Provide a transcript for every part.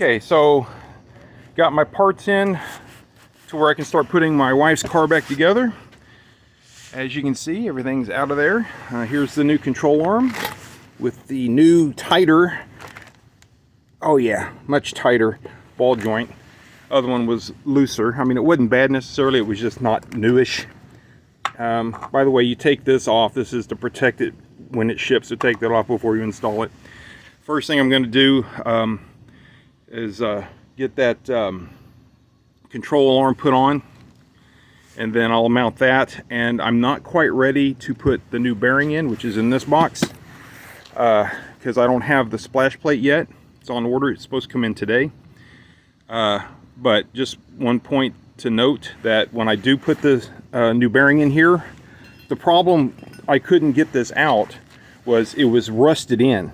Okay, so got my parts in to where I can start putting my wife's car back together. As you can see, everything's out of there. Here's the new control arm with the new tighter, oh yeah, much tighter ball joint. Other one was looser. I mean, it wasn't bad necessarily, it was just not newish. By the way, you take this off. This is to protect it when it ships, so take that off before you install it. First thing I'm going to do is get that control arm put on, and then I'll mount that. And I'm not quite ready to put the new bearing in, which is in this box, because I don't have the splash plate yet. It's on order. It's supposed to come in today. But just one point to note, that when I do put the new bearing in here, the problem I couldn't get this out was it was rusted in,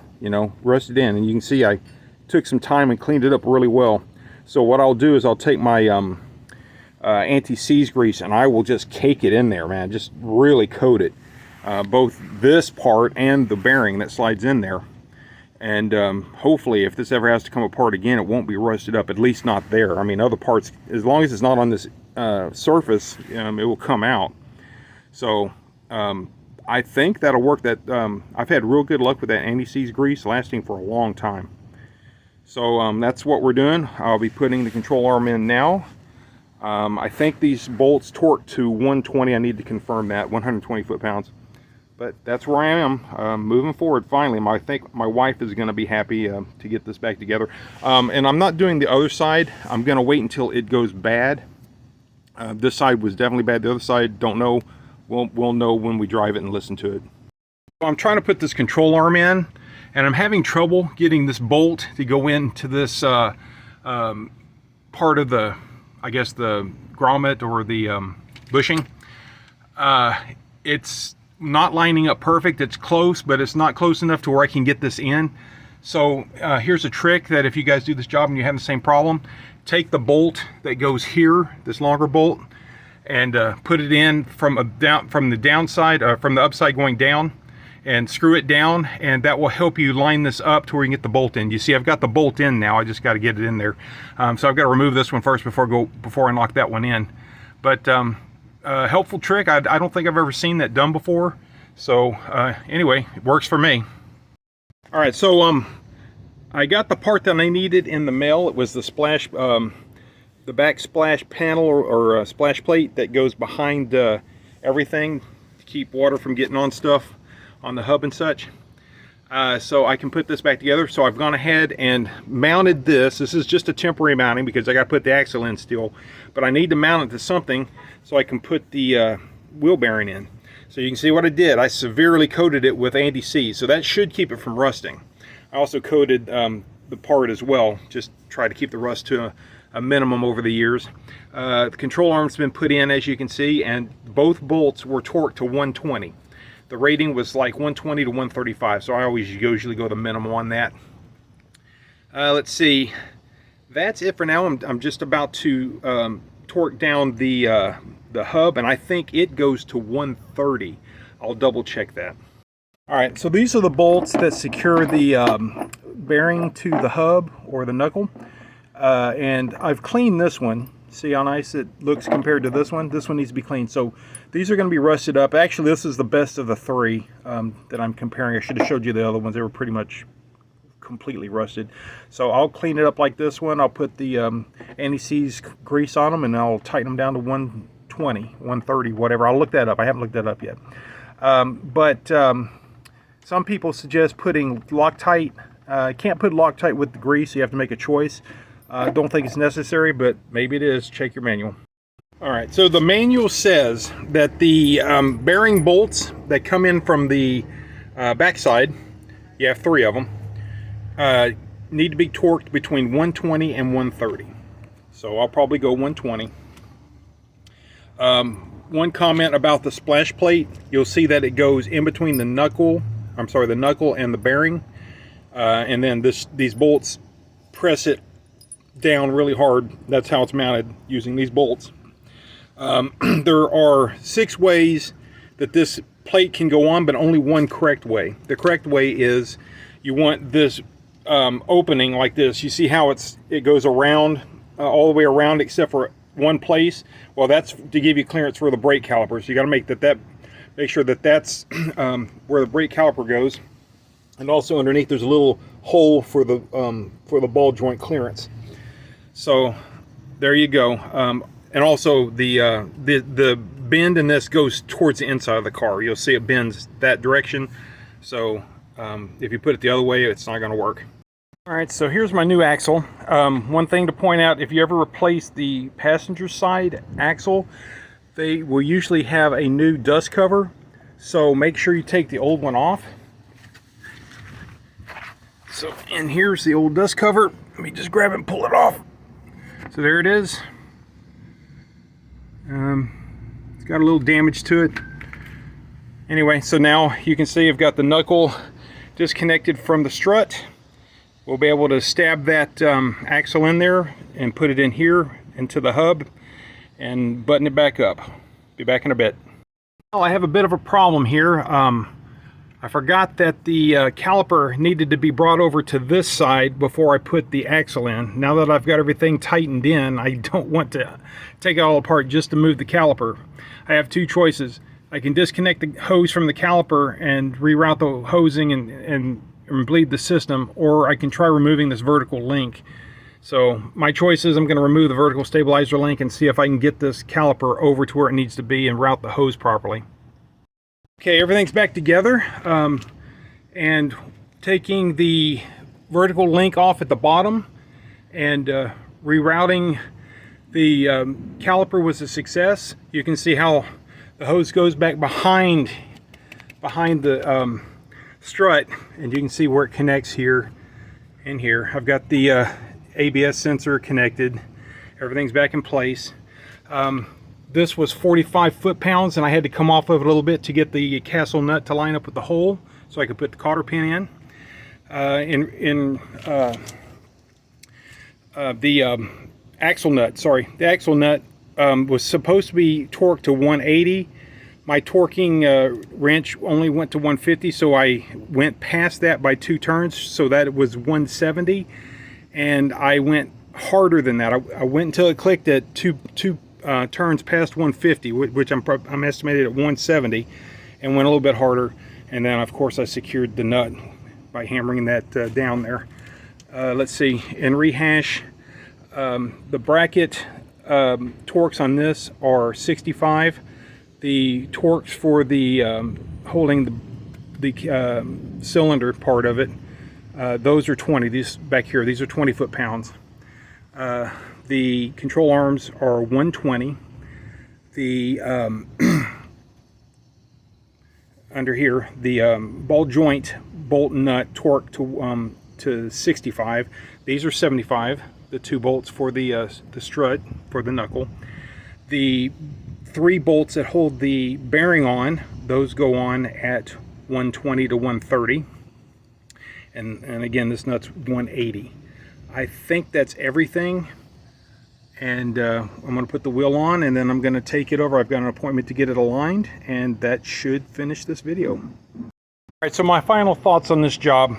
rusted in. And you can see I took some time and cleaned it up really well. So what I'll do is I'll take my anti-seize grease and I will just cake it in there, man. Just really coat it, both this part and the bearing that slides in there. And hopefully, if this ever has to come apart again, it won't be rusted up, at least not there. I mean, other parts, as long as it's not on this surface, it will come out. So I think that'll work. That I've had real good luck with that anti-seize grease, lasting for a long time. So that's what we're doing. I'll be putting the control arm in now. I think these bolts torque to 120. I need to confirm that, 120 foot-pounds. But that's where I am, moving forward. Finally, I think my wife is going to be happy to get this back together. And I'm not doing the other side. I'm going to wait until it goes bad. This side was definitely bad. The other side, don't know. We'll know when we drive it and listen to it. So I'm trying to put this control arm in, and I'm having trouble getting this bolt to go into this part of the, I guess, the grommet or the bushing. It's not lining up perfect. It's close, but it's not close enough to where I can get this in. So here's a trick that if you guys do this job and you have the same problem, take the bolt that goes here, this longer bolt, and put it in from the downside, from the upside going down, and screw it down, and that will help you line this up to where you can get the bolt in. You see, I've got the bolt in now. I just got to get it in there. So I've got to remove this one first before I lock that one in. But helpful trick. I don't think I've ever seen that done before. So anyway, it works for me. All right, so I got the part that I needed in the mail. It was the splash, the back splash panel or splash plate that goes behind everything to keep water from getting on stuff on the hub and such. So I can put this back together. So I've gone ahead and mounted this. This is just a temporary mounting because I got to put the axle in still, but I need to mount it to something so I can put the wheel bearing in. So you can see what I did. I severely coated it with anti-seize, so that should keep it from rusting. I also coated the part as well, just try to keep the rust to a minimum over the years. The control arm's been put in, as you can see, and both bolts were torqued to 120. The rating was like 120 to 135, so I always usually go the minimum on that. Let's see. That's it for now. I'm just about to torque down the hub, and I think it goes to 130. I'll double check that. All right, so these are the bolts that secure the bearing to the hub or the knuckle. And I've cleaned this one. See how nice it looks compared to this one? This one needs to be cleaned. So these are going to be rusted up. Actually, this is the best of the three that I'm comparing. I should have showed you the other ones. They were pretty much completely rusted. So I'll clean it up like this one. I'll put the anti-seize grease on them, and I'll tighten them down to 120, 130, whatever. I'll look that up. I haven't looked that up yet. Some people suggest putting Loctite. Can't put Loctite with the grease. So you have to make a choice. Don't think it's necessary, but maybe it is. Check your manual. All right, so the manual says that the bearing bolts that come in from the backside, you have 3 of them, need to be torqued between 120 and 130. So I'll probably go 120. One comment about the splash plate, you'll see that it goes in between the knuckle, the knuckle and the bearing, and then these bolts press it down really hard. That's how it's mounted, using these bolts. There are 6 ways that this plate can go on, but only one correct way. The correct way is you want this opening like this. You see how it goes around, all the way around except for one place. Well, that's to give you clearance for the brake caliper. So you got to make sure that that's where the brake caliper goes. And also underneath there's a little hole for the ball joint clearance. So there you go. And also the bend in this goes towards the inside of the car. You'll see it bends that direction. So if you put it the other way, it's not going to work. All right, so here's my new axle. One thing to point out, if you ever replace the passenger side axle, they will usually have a new dust cover. So make sure you take the old one off. So, and here's the old dust cover. Let me just grab it and pull it off. So there it is. It's got a little damage to it. Anyway, so now you can see I've got the knuckle disconnected from the strut. We'll be able to stab that axle in there and put it in here into the hub and button it back up. Be back in a bit. Well, I have a bit of a problem here. I forgot that the caliper needed to be brought over to this side before I put the axle in. Now that I've got everything tightened in, I don't want to take it all apart just to move the caliper. I have two choices. I can disconnect the hose from the caliper and reroute the hosing and bleed the system, or I can try removing this vertical link. So my choice is I'm going to remove the vertical stabilizer link and see if I can get this caliper over to where it needs to be and route the hose properly. Okay, everything's back together, and taking the vertical link off at the bottom and rerouting the caliper was a success. You can see how the hose goes back behind the strut, and you can see where it connects here and here. I've got the ABS sensor connected. Everything's back in place. This was 45 foot-pounds, and I had to come off of it a little bit to get the castle nut to line up with the hole so I could put the cotter pin in. The axle nut was supposed to be torqued to 180. My torquing wrench only went to 150, so I went past that by 2 turns, so that it was 170, and I went harder than that. I went until it clicked at two turns past 150, which I'm estimated at 170, and went a little bit harder. And then of course I secured the nut by hammering that down there. Let's see, in rehash, the bracket torques on this are 65. The torques for the holding the cylinder part of it, those are 20. These back here, these are 20 foot-pounds. The control arms are 120. The under here, the ball joint bolt and nut torque to 65. These are 75. The 2 bolts for the strut for the knuckle. The 3 bolts that hold the bearing on, those go on at 120 to 130. And again, this nut's 180. I think that's everything. And I'm going to put the wheel on, and then I'm going to take it over. I've got an appointment to get it aligned, and that should finish this video. All right, so my final thoughts on this job.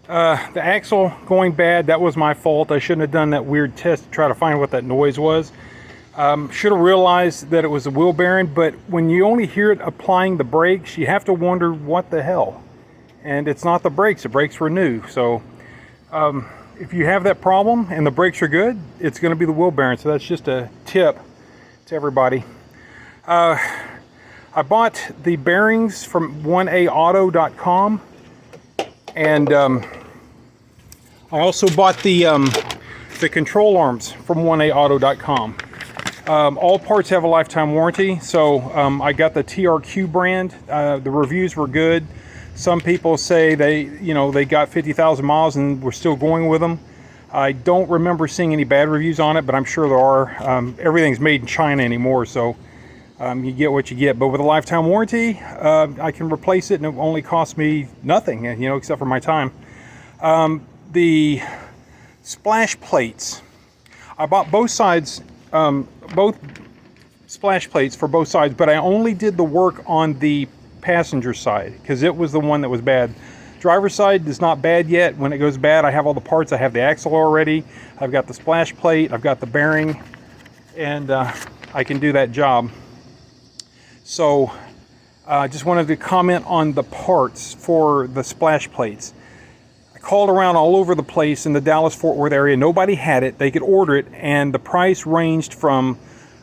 The axle going bad, that was my fault. I shouldn't have done that weird test to try to find what that noise was. Should have realized that it was the wheel bearing, but when you only hear it applying the brakes, you have to wonder what the hell. And it's not the brakes were new. So if you have that problem and the brakes are good, it's going to be the wheel bearing. So that's just a tip to everybody. I bought the bearings from 1AAuto.com, and I also bought the control arms from 1AAuto.com. All parts have a lifetime warranty, so I got the TRQ brand. The reviews were good. Some people say they got 50,000 miles and we're still going with them. I don't remember seeing any bad reviews on it, but I'm sure there are. Everything's made in China anymore, so you get what you get. But with a lifetime warranty, I can replace it, and it only costs me nothing, except for my time. The splash plates, I bought both sides, both splash plates for both sides, but I only did the work on the passenger side because it was the one that was bad. Driver's side is not bad yet. When it goes bad, I have all the parts. I have the axle already. I've got the splash plate. I've got the bearing, and I can do that job. So I just wanted to comment on the parts for the splash plates. I called around all over the place in the Dallas-Fort Worth area. Nobody had it. They could order it, and the price ranged from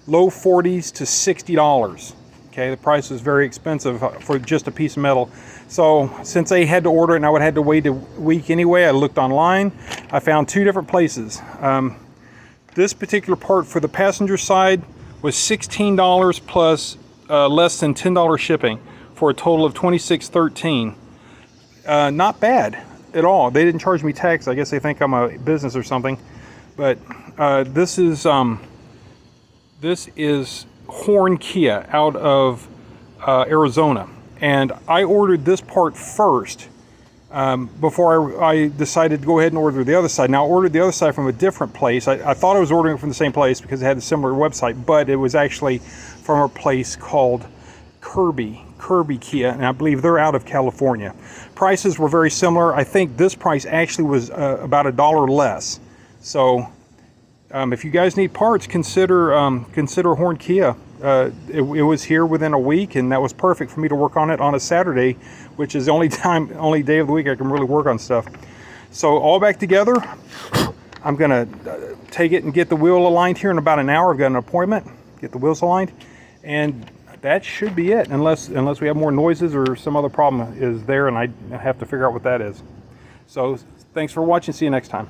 low 40s to $60. Okay, the price was very expensive for just a piece of metal. So since they had to order it and I would have had to wait a week anyway, I looked online. I found two different places. This particular part for the passenger side was $16 plus less than $10 shipping, for a total of $26.13. Not bad at all. They didn't charge me tax. I guess they think I'm a business or something. But this is Horn Kia out of Arizona, and I ordered this part first before I decided to go ahead and order the other side. Now I ordered the other side from a different place. I thought I was ordering it from the same place because it had a similar website, but it was actually from a place called Kirby Kia, and I believe they're out of California. Prices were very similar. I think this price actually was about $1 less. So if you guys need parts, consider Horn Kia. It was here within a week, and that was perfect for me to work on it on a Saturday, which is the only day of the week I can really work on stuff. So all back together, I'm gonna take it and get the wheel aligned here in about an hour. I've got an appointment, get the wheels aligned, and that should be it, unless we have more noises or some other problem is there, and I have to figure out what that is. So thanks for watching. See you next time.